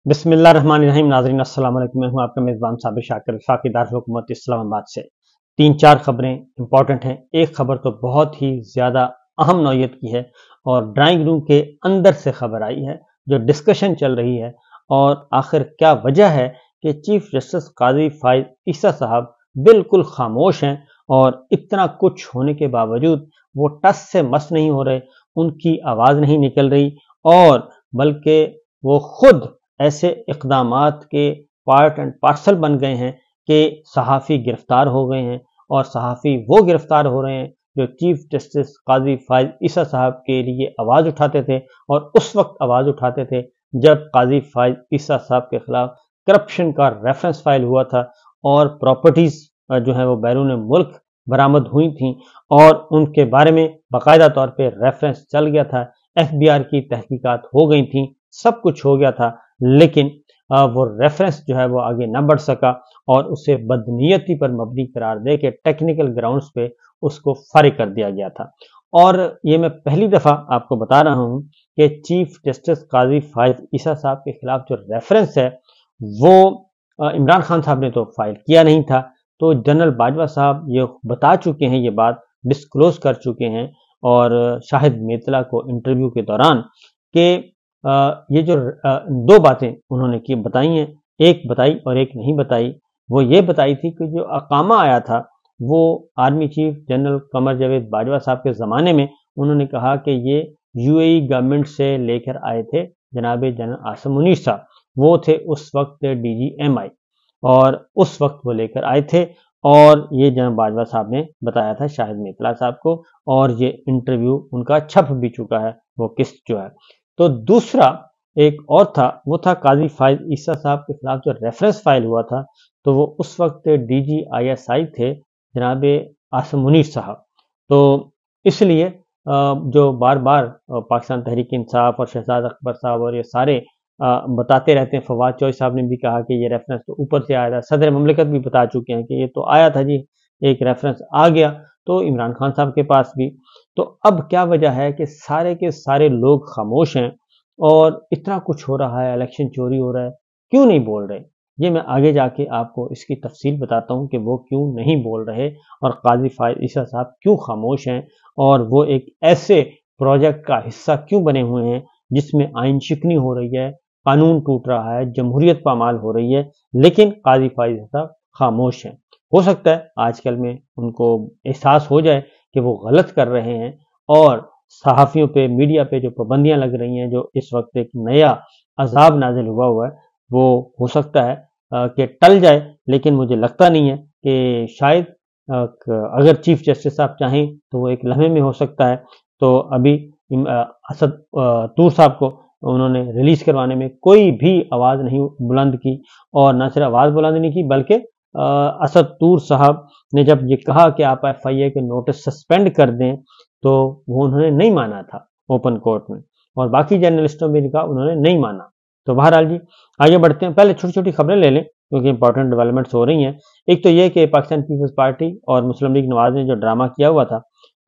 بسم اللہ الرحمن الرحیم۔ ناظرین السلام علیکم، میں ہوں آپ کا میزبان صابر شاکر وفاقی دارالحکومت اسلام آباد سے۔ 3-4 خبریں امپورٹنٹ ہیں۔ ایک خبر تو بہت ہی زیادہ اہم نوعیت کی ہے اور ڈرائنگ روم کے اندر سے خبر آئی ہے، جو ڈسکشن چل رہی ہے اور آخر کیا وجہ ہے کہ چیف جسٹس قاضی فائز عیسیٰ صاحب بالکل خاموش ہیں اور اتنا کچھ ہونے کے باوجود وہ ٹس سے مس نہیں ہو رہے، ان کی آواز نہیں نکل رہی، اور بلکہ وہ خود ایسے اقدامات کے پارٹ اینڈ پارسل بن گئے ہیں کہ صحافی گرفتار ہو گئے ہیں، اور صحافی وہ گرفتار ہو رہے ہیں جو چیف جسٹس قاضی فائز عیسیٰ صاحب کے لیے آواز اٹھاتے تھے، اور اس وقت آواز اٹھاتے تھے جب قاضی فائز عیسیٰ صاحب کے خلاف کرپشن کا ریفرنس فائل ہوا تھا اور پراپرٹیز جو ہیں وہ بیرون ملک برآمد ہوئی تھیں، اور ان کے بارے میں باقاعدہ طور پہ ریفرنس چل گیا تھا، FBI کی تحقیقات ہو گئی تھیں، سب کچھ ہو گیا تھا، لیکن وہ ریفرنس جو ہے وہ آگے نہ بڑھ سکا اور اسے بدنیتی پر مبنی قرار دے کے ٹیکنیکل گراؤنڈز پہ اس کو فارغ کر دیا گیا تھا۔ اور یہ میں پہلی دفعہ آپ کو بتا رہا ہوں کہ چیف جسٹس قاضی فائز عیسیٰ صاحب کے خلاف جو ریفرنس ہے وہ عمران خان صاحب نے تو فائل کیا نہیں تھا، تو جنرل باجوہ صاحب یہ بتا چکے ہیں، یہ بات ڈسکلوز کر چکے ہیں اور شاہد میتلا کو انٹرویو کے دوران، کہ یہ جو 2 باتیں انہوں نے بتائی ہیں، ایک بتائی اور ایک نہیں بتائی۔ وہ یہ بتائی تھی کہ جو اقامہ آیا تھا وہ army chief general Qamar Javed Bajwa صاحب کے زمانے میں انہوں نے کہا کہ یہ UAE گورنمنٹ سے لے کر آئے تھے جناب جنرل عاصم منیر صاحب، وہ تھے اس وقت DGMI، اور اس وقت وہ لے کر آئے تھے، اور یہ جنرل باجوہ صاحب نے بتایا تھا شاہد میتلا صاحب کو، اور یہ انٹرویو ان کا چھپ بھی چکا ہے، وہ قسط جو ہے۔ تو دوسرا ایک اور تھا، وہ تھا قاضی فائز عیسیٰ صاحب کے خلاف جو ریفرنس فائل ہوا تھا، تو وہ اس وقت DGISI تھے جناب عاصم منیر صاحب۔ تو اس لیے جو بار بار پاکستان تحریک انصاف اور شہزاد اکبر صاحب اور یہ سارے بتاتے رہتے ہیں، فواد چوہدری صاحب نے بھی کہا کہ یہ ریفرنس تو اوپر سے آیا تھا، صدر مملکت بھی بتا چکے ہیں کہ یہ تو آیا تھا جی، ایک ریفرنس آ گیا تو عمران خان صاحب کے پاس بھی۔ تو اب کیا وجہ ہے کہ سارے کے سارے لوگ خاموش ہیں اور اتنا کچھ ہو رہا ہے، الیکشن چوری ہو رہا ہے، کیوں نہیں بول رہے؟ یہ میں آگے جا کے آپ کو اس کی تفصیل بتاتا ہوں کہ وہ کیوں نہیں بول رہے اور قاضی فائز عیسیٰ صاحب کیوں خاموش ہیں، اور وہ ایک ایسے پروجیکٹ کا حصہ کیوں بنے ہوئے ہیں جس میں آئین شکنی ہو رہی ہے، قانون ٹوٹ رہا ہے، جمہوریت پامال ہو رہی ہے، لیکن قاضی فائز صاحب خاموش ہیں۔ ہو سکتا ہے آج کل میں ان کو احساس ہو جائے کہ وہ غلط کر رہے ہیں، اور صحافیوں پہ، میڈیا پہ جو پابندیاں لگ رہی ہیں، جو اس وقت ایک نیا عذاب نازل ہوا ہے، وہ ہو سکتا ہے کہ ٹل جائے، لیکن مجھے لگتا نہیں ہے کہ شاید اگر چیف جسٹس صاحب چاہیں تو وہ ایک لمحے میں ہو سکتا ہے۔ تو ابھی اسد طور صاحب کو انہوں نے ریلیز کروانے میں کوئی بھی آواز نہیں بلند کی، اور نہ صرف آواز بلند نہیں کی بلکہ اسد طور صاحب نے جب یہ کہا کہ آپ FIA کے نوٹس سسپینڈ کر دیں تو وہ انہوں نے نہیں مانا تھا اوپن کورٹ میں، اور باقی جرنلسٹوں بھی نے کہا، انہوں نے نہیں مانا۔ تو بہرحال جی آگے بڑھتے ہیں، پہلے چھوٹی چھوٹی خبریں لے لیں کیونکہ امپورٹنٹ ڈیولپمنٹس ہو رہی ہیں۔ ایک تو یہ کہ پاکستان پیپلز پارٹی اور مسلم لیگ نواز نے جو ڈرامہ کیا ہوا تھا،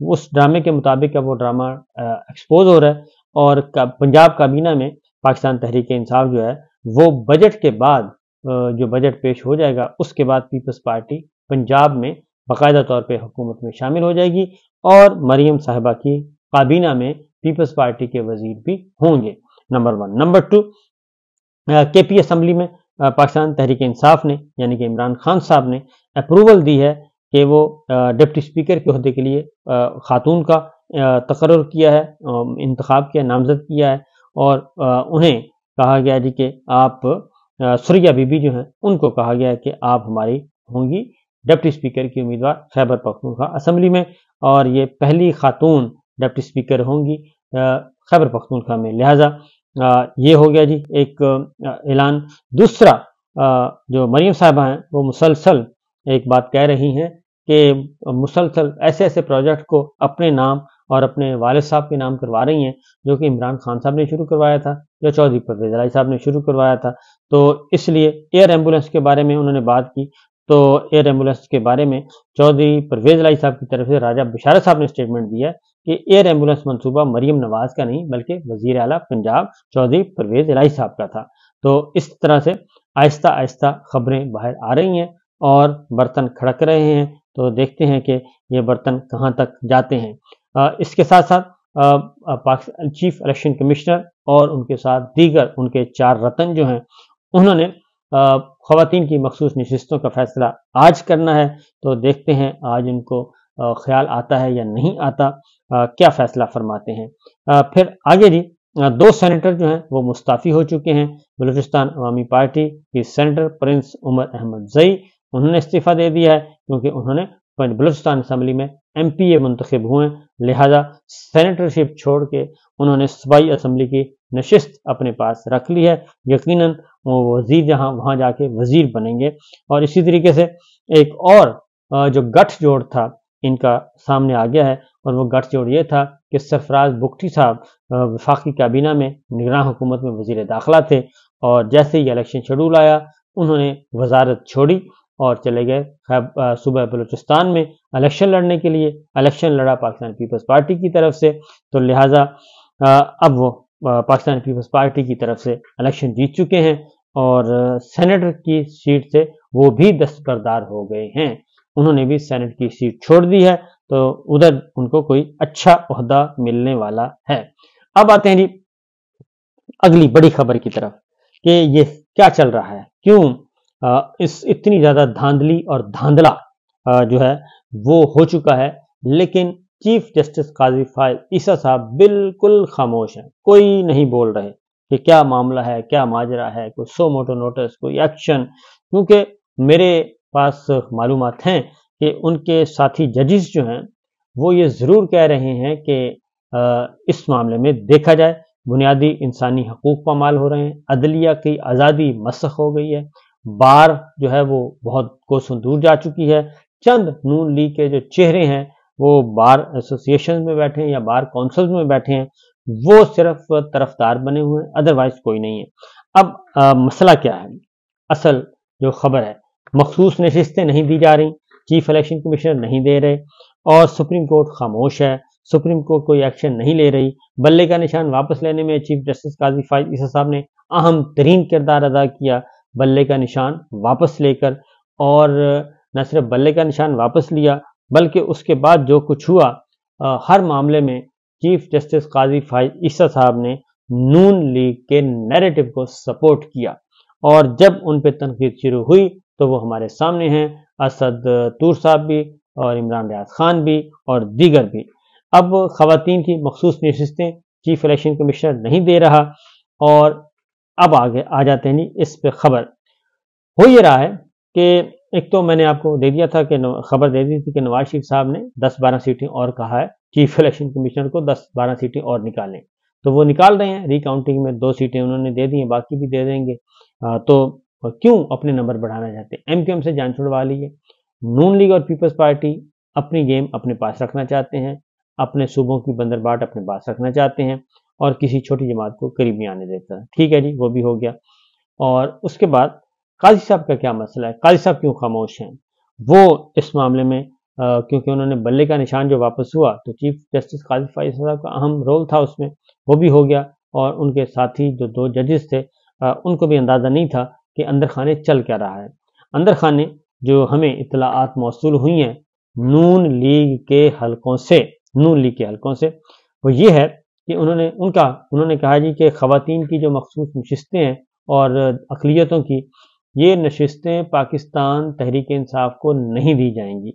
اس ڈرامے کے مطابق اب وہ ڈرامہ ایکسپوز ہو رہا ہے، اور پنجاب کابینہ میں پاکستان تحریک انصاف جو ہے وہ بجٹ کے بعد جو بجٹ پیش ہو جائے گا اس کے بعد پیپلز پارٹی پنجاب میں باقاعدہ طور پہ حکومت میں شامل ہو جائے گی، اور مریم صاحبہ کی کابینہ میں پیپلز پارٹی کے وزیر بھی ہوں گے، نمبر 1۔ نمبر 2، KP اسمبلی میں پاکستان تحریک انصاف نے یعنی کہ عمران خان صاحب نے اپروول دی ہے کہ وہ ڈپٹی اسپیکر کے عہدے کے لیے خاتون کا تقرر کیا ہے، انتخاب کیا، نامزد کیا ہے، اور انہیں کہا گیا جی کہ آپ سریا بی بی جو ہیں ان کو کہا گیا ہے کہ آپ ہماری ہوں گی ڈپٹی اسپیکر کی امیدوار خیبر پختونخوا اسمبلی میں، اور یہ پہلی خاتون ڈپٹی اسپیکر ہوں گی خیبر پختونخوا میں، لہٰذا یہ ہو گیا جی ایک اعلان۔ دوسرا، جو مریم صاحبہ ہیں وہ مسلسل ایک بات کہہ رہی ہیں کہ مسلسل ایسے ایسے پروجیکٹ کو اپنے نام اور اپنے والد صاحب کے نام کروا رہی ہیں جو کہ عمران خان صاحب نے شروع کروایا تھا یا چودھری پرویز الہی صاحب نے شروع کروایا تھا۔ تو اس لیے ایئر ایمبولنس کے بارے میں انہوں نے بات کی، تو ایئر ایمبولنس کے بارے میں چودھری پرویز الہی صاحب کی طرف سے راجہ بشارت صاحب نے اسٹیٹمنٹ دیا کہ ایئر ایمبولنس منصوبہ مریم نواز کا نہیں بلکہ وزیر اعلیٰ پنجاب چودھری پرویز الہی صاحب کا تھا۔ تو اس طرح سے آہستہ آہستہ خبریں باہر آ رہی ہیں اور برتن کھڑک رہے ہیں، تو دیکھتے ہیں کہ یہ برتن کہاں تک جاتے ہیں۔ اس کے ساتھ ساتھ پاکستان چیف الیکشن کمشنر اور ان کے ساتھ دیگر ان کے 4 رتن جو ہیں، انہوں نے خواتین کی مخصوص نشستوں کا فیصلہ آج کرنا ہے، تو دیکھتے ہیں آج ان کو خیال آتا ہے یا نہیں آتا، کیا فیصلہ فرماتے ہیں۔ پھر آگے جی 2 سینیٹر جو ہیں وہ مستعفی ہو چکے ہیں۔ بلوچستان عوامی پارٹی کی سینیٹر پرنس عمر احمد زئی، انہوں نے استعفیٰ دے دیا ہے کیونکہ انہوں نے بلوچستان اسمبلی میں ایم پی اے منتخب ہوئے، لہذا سینیٹرشپ چھوڑ کے انہوں نے صوبائی اسمبلی کی نشست اپنے پاس رکھ لی ہے۔ یقیناً وہ وزیر جہاں وہاں جا کے وزیر بنیں گے۔ اور اسی طریقے سے ایک اور جو گٹھ جوڑ تھا ان کا سامنے آ گیا ہے، اور وہ گٹھ جوڑ یہ تھا کہ سرفراز بگٹی صاحب وفاقی کابینہ میں نگراں حکومت میں وزیر داخلہ تھے، اور جیسے ہی الیکشن شیڈول آیا انہوں نے وزارت چھوڑی اور چلے گئے صوبہ بلوچستان میں الیکشن لڑنے کے لیے۔ الیکشن لڑا پاکستان پیپلز پارٹی کی طرف سے، تو لہٰذا اب وہ پاکستان پیپلز پارٹی کی طرف سے الیکشن جیت چکے ہیں، اور سینیٹر کی سیٹ سے وہ بھی دستبردار ہو گئے ہیں۔ انہوں نے بھی سینیٹ کی سیٹ چھوڑ دی ہے، تو ادھر ان کو کوئی اچھا عہدہ ملنے والا ہے۔ اب آتے ہیں جی اگلی بڑی خبر کی طرف کہ یہ کیا چل رہا ہے، کیوں اس اتنی زیادہ دھاندلی اور دھاندلا جو ہے وہ ہو چکا ہے، لیکن چیف جسٹس قاضی فائز عیسیٰ صاحب بالکل خاموش ہیں، کوئی نہیں بول رہے کہ کیا معاملہ ہے، کیا ماجرا ہے، کوئی سو موٹو نوٹس، کوئی ایکشن، کیونکہ میرے پاس معلومات ہیں کہ ان کے ساتھی ججز جو ہیں وہ یہ ضرور کہہ رہے ہیں کہ اس معاملے میں دیکھا جائے بنیادی انسانی حقوق پامال ہو رہے ہیں، عدلیہ کی آزادی مسخ ہو گئی ہے، بار جو ہے وہ بہت کوسوں دور جا چکی ہے، چند نون لیگ کے جو چہرے ہیں وہ بار ایسوسیشن میں بیٹھے ہیں یا بار کونسل میں بیٹھے ہیں، وہ صرف طرفدار بنے ہوئے ہیں، ادروائز کوئی نہیں ہے۔ اب مسئلہ کیا ہے؟ اصل جو خبر ہے، مخصوص نشستیں نہیں دی جا رہی، چیف الیکشن کمشنر نہیں دے رہے، اور سپریم کورٹ خاموش ہے، سپریم کورٹ کوئی ایکشن نہیں لے رہی۔ بلے کا نشان واپس لینے میں چیف جسٹس قاضی فائز عیسیٰ صاحب نے اہم ترین کردار ادا کیا، بلے کا نشان واپس لے کر، اور نہ صرف بلے کا نشان واپس لیا بلکہ اس کے بعد جو کچھ ہوا ہر معاملے میں چیف جسٹس قاضی فائز عیسیٰ صاحب نے نون لیگ کے نیریٹو کو سپورٹ کیا، اور جب ان پہ تنقید شروع ہوئی تو وہ ہمارے سامنے ہیں، اسد طور صاحب بھی اور عمران ریاض خان بھی اور دیگر بھی۔ اب خواتین کی مخصوص نشستیں چیف الیکشن کمشنر نہیں دے رہا، اور اب آگے آ جاتے ہیں اس پہ خبر ہو یہ رہا ہے کہ ایک تو میں نے آپ کو دے دیا تھا کہ خبر دے دی تھی کہ نواز شریف صاحب نے 10-12 سیٹیں اور کہا ہے چیف الیکشن کمشنر کو 10-12 سیٹیں اور نکالیں، تو وہ نکال رہے ہیں، ری کاؤنٹنگ میں 2 سیٹیں انہوں نے دے دی ہیں، باقی بھی دے دیں گے، تو کیوں اپنے نمبر بڑھانا چاہتے ہیں؟ ایم کیو ایم سے جان چھڑوا لیے، نون لیگ اور پیپلز پارٹی اپنی گیم اپنے پاس رکھنا چاہتے ہیں، اپنے صوبوں کی بندر باٹ اپنے پاس رکھنا چاہتے ہیں، اور کسی چھوٹی جماعت کو قریب نہیں آنے دیتا ہے۔ ٹھیک ہے جی، وہ بھی ہو گیا۔ اور اس کے بعد قاضی صاحب کا کیا مسئلہ ہے؟ قاضی صاحب کیوں خاموش ہیں؟ وہ اس معاملے میں کیونکہ انہوں نے بلے کا نشان جو واپس ہوا تو چیف جسٹس قاضی فائز صاحب کا اہم رول تھا اس میں، وہ بھی ہو گیا، اور ان کے ساتھی جو 2 ججز تھے ان کو بھی اندازہ نہیں تھا کہ اندر خانے چل کیا رہا ہے۔ اندر خانے جو ہمیں اطلاعات موصول ہوئی ہیں نون لیگ کے حلقوں سے وہ یہ ہے کہ انہوں نے کہا جی کہ خواتین کی جو مخصوص نشستیں ہیں اور اقلیتوں کی، یہ نشستیں پاکستان تحریک انصاف کو نہیں دی جائیں گی،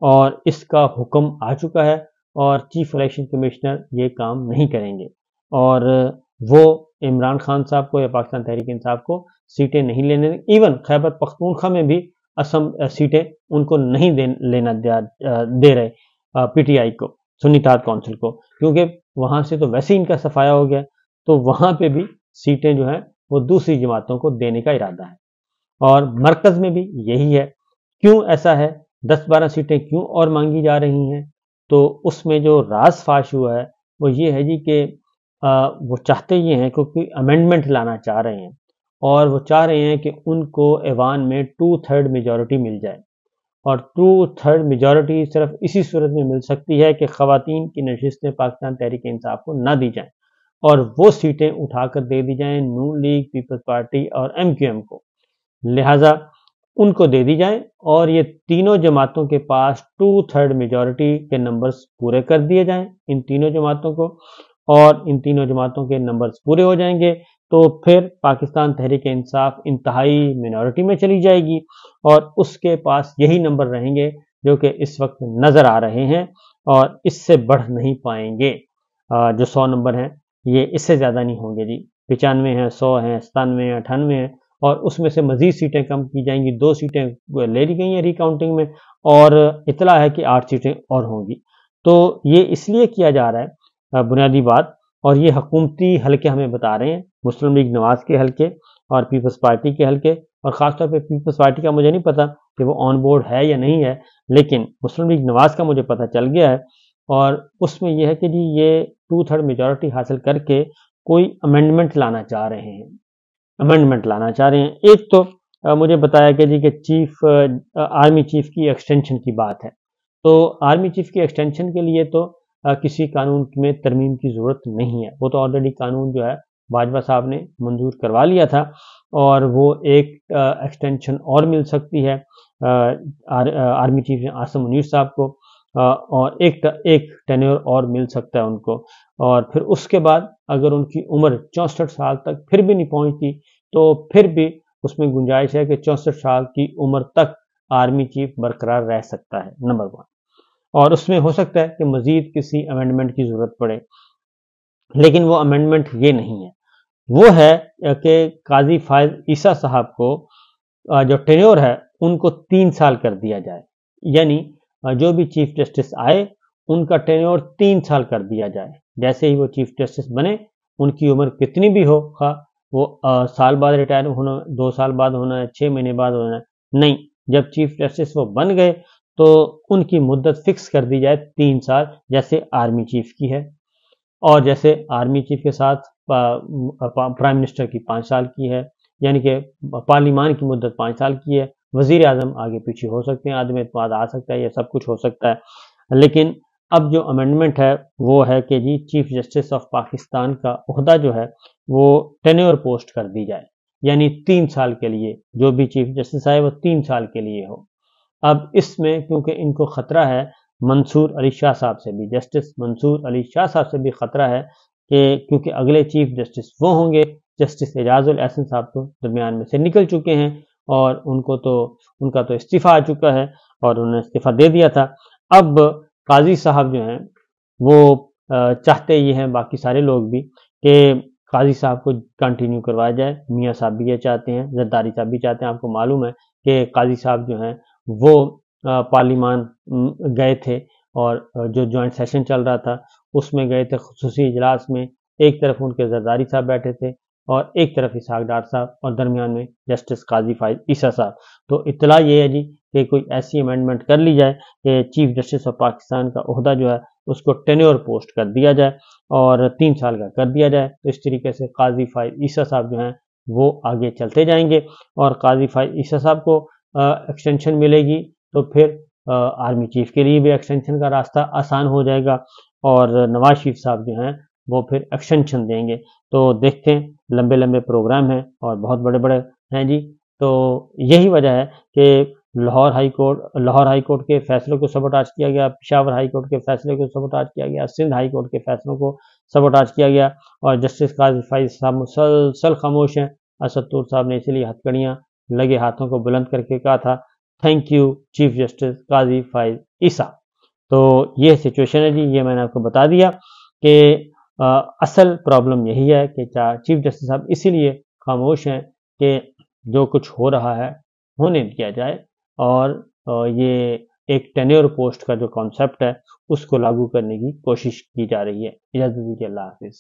اور اس کا حکم آ چکا ہے، اور چیف الیکشن کمشنر یہ کام نہیں کریں گے، اور وہ عمران خان صاحب کو یا پاکستان تحریک انصاف کو سیٹیں نہیں لینے دیں۔ ایون خیبر پختونخوا میں بھی سیٹیں ان کو نہیں لینا دے رہے پی ٹی آئی کو، سنی اتحاد کونسل کو، کیونکہ وہاں سے تو ویسے ہی ان کا صفایا ہو گیا، تو وہاں پہ بھی سیٹیں جو ہیں وہ دوسری جماعتوں کو دینے کا ارادہ ہے، اور مرکز میں بھی یہی ہے۔ کیوں ایسا ہے؟ 10-12 سیٹیں کیوں اور مانگی جا رہی ہیں؟ تو اس میں جو راز فاش ہوا ہے وہ یہ ہے جی کہ وہ چاہتے یہ ہیں کہ کوئی امینڈمنٹ لانا چاہ رہے ہیں، اور وہ چاہ رہے ہیں کہ ان کو ایوان میں 2/3 میجورٹی مل جائے، اور 2/3 میجورٹی صرف اسی صورت میں مل سکتی ہے کہ خواتین کی نشستیں پاکستان تحریک انصاف کو نہ دی جائیں، اور وہ سیٹیں اٹھا کر دے دی جائیں نون لیگ، پیپلز پارٹی اور ایم کیو ایم کو، لہٰذا ان کو دے دی جائیں اور یہ تینوں جماعتوں کے پاس 2/3 میجورٹی کے نمبرز پورے کر دیے جائیں ان تینوں جماعتوں کو، اور ان تینوں جماعتوں کے نمبرز پورے ہو جائیں گے تو پھر پاکستان تحریک انصاف انتہائی مینورٹی میں چلی جائے گی اور اس کے پاس یہی نمبر رہیں گے جو کہ اس وقت نظر آ رہے ہیں اور اس سے بڑھ نہیں پائیں گے۔ جو 100 نمبر ہیں یہ اس سے زیادہ نہیں ہوں گے جی، 95 ہیں، 100 ہیں، 97 ہیں، 98 ہیں، اور اس میں سے مزید سیٹیں کم کی جائیں گی، 2 سیٹیں لے لی گئی ہیں ریکاؤنٹنگ میں، اور اطلاع ہے کہ 8 سیٹیں اور ہوں گی۔ تو یہ اس لیے کیا جا رہا ہے بنیادی بات، اور یہ حکومتی حلقے ہمیں بتا رہے ہیں، مسلم لیگ نواز کے حلقے اور پیپلز پارٹی کے حلقے، اور خاص طور پہ پیپلز پارٹی کا مجھے نہیں پتا کہ وہ آن بورڈ ہے یا نہیں ہے، لیکن مسلم لیگ نواز کا مجھے پتا چل گیا ہے، اور اس میں یہ ہے کہ جی یہ 2/3 میجورٹی حاصل کر کے کوئی امینڈمنٹ لانا چاہ رہے ہیں، ایک تو مجھے بتایا کہ جی کہ آرمی چیف کی ایکسٹینشن کی بات ہے، تو آرمی چیف کی ایکسٹینشن کے لیے تو کسی قانون میں ترمیم کی ضرورت نہیں ہے، وہ تو آلریڈی قانون جو ہے باجوہ صاحب نے منظور کروا لیا تھا، اور وہ ایک ایکسٹینشن اور مل سکتی ہے آرمی چیف عاصم منیر صاحب کو، اور ایک ٹینیور اور مل سکتا ہے ان کو، اور پھر اس کے بعد اگر ان کی عمر 64 سال تک پھر بھی نہیں پہنچتی تو پھر بھی اس میں گنجائش ہے کہ 64 سال کی عمر تک آرمی چیف برقرار رہ سکتا ہے، نمبر 1، اور اس میں ہو سکتا ہے کہ مزید کسی امینڈمنٹ کی ضرورت پڑے، لیکن وہ امینڈمنٹ یہ نہیں ہے، وہ ہے کہ قاضی فائز عیسیٰ صاحب کو جو ٹینیور ہے ان کو 3 سال کر دیا جائے، یعنی جو بھی چیف جسٹس آئے ان کا ٹینیور 3 سال کر دیا جائے، جیسے ہی وہ چیف جسٹس بنے ان کی عمر کتنی بھی ہو، وہ سال بعد ریٹائر ہونا، 2 سال بعد ہونا ہے، 6 مہینے بعد ہونا ہے، نہیں، جب چیف جسٹس وہ بن گئے تو ان کی مدت فکس کر دی جائے 3 سال، جیسے آرمی چیف کی ہے، اور جیسے آرمی چیف کے ساتھ پرائم منسٹر کی 5 سال کی ہے، یعنی کہ پارلیمان کی مدت 5 سال کی ہے، وزیر اعظم آگے پیچھے ہو سکتے ہیں، عدم اعتماد آ سکتا ہے، یہ سب کچھ ہو سکتا ہے، لیکن اب جو امینڈمنٹ ہے وہ ہے کہ جی چیف جسٹس آف پاکستان کا عہدہ جو ہے وہ ٹینیور پوسٹ کر دی جائے، یعنی 3 سال کے لیے جو بھی چیف جسٹس آئے وہ 3 سال کے لیے ہو۔ اب اس میں کیونکہ ان کو خطرہ ہے منصور علی شاہ صاحب سے بھی، جسٹس منصور علی شاہ صاحب سے بھی خطرہ ہے کہ کیونکہ اگلے چیف جسٹس وہ ہوں گے، جسٹس اعجاز الاحسن صاحب تو درمیان میں سے نکل چکے ہیں اور ان کا تو استعفیٰ آ چکا ہے اور انہوں نے استعفیٰ دے دیا تھا، اب قاضی صاحب جو ہیں وہ چاہتے یہ ہیں، باقی سارے لوگ بھی، کہ قاضی صاحب کو کنٹینیو کروایا جائے، میاں صاحب بھی یہ چاہتے ہیں، زرداری صاحب بھی چاہتے ہیں، آپ کو معلوم ہے کہ قاضی صاحب جو ہیں وہ پارلیمان گئے تھے اور جو جوائنٹ سیشن چل رہا تھا اس میں گئے تھے، خصوصی اجلاس میں، ایک طرف ان کے زرداری صاحب بیٹھے تھے اور ایک طرف اسحاق ڈار صاحب اور درمیان میں جسٹس قاضی فائز عیسیٰ صاحب، تو اطلاع یہ ہے جی کہ کوئی ایسی امینڈمنٹ کر لی جائے کہ چیف جسٹس آف پاکستان کا عہدہ جو ہے اس کو ٹینیور پوسٹ کر دیا جائے اور 3 سال کا کر دیا جائے، تو اس طریقے سے قاضی فائز عیسیٰ صاحب جو ہیں وہ آگے چلتے جائیں گے، اور قاضی فائز عیسیٰ صاحب کو ایکسٹینشن ملے گی تو پھر آرمی چیف کے لیے بھی ایکسٹینشن کا راستہ آسان ہو جائے گا، اور نواز شریف صاحب جو ہیں وہ پھر ایکسٹینشن دیں گے، تو دیکھتے ہیں، لمبے لمبے پروگرام ہیں اور بہت بڑے بڑے ہیں جی، تو یہی وجہ ہے کہ لاہور ہائی کورٹ کے فیصلوں کو سبوٹاج کیا گیا، پشاور ہائی کورٹ کے فیصلے کو سبوٹاج کیا گیا، سندھ ہائی کورٹ کے فیصلوں کو سبوٹاج کیا گیا، اور جسٹس قاضی فائز صاحب مسلسل خاموش ہیں، اسد طور صاحب نے اسی لیے ہتھکڑیاں لگے ہاتھوں کو بلند کر کے کہا تھا تھینک یو چیف جسٹس قاضی فائز عیسیٰ۔ تو یہ سچویشن ہے جی، یہ میں نے آپ کو بتا دیا کہ اصل پرابلم یہی ہے کہ چیف جسٹس صاحب اسی لیے خاموش ہیں کہ جو کچھ ہو رہا ہے ہونے دیا جائے، اور یہ ایک ٹینیور پوسٹ کا جو کانسیپٹ ہے اس کو لاگو کرنے کی کوشش کی جا رہی ہے۔ اجازت دیجیے، اللہ حافظ۔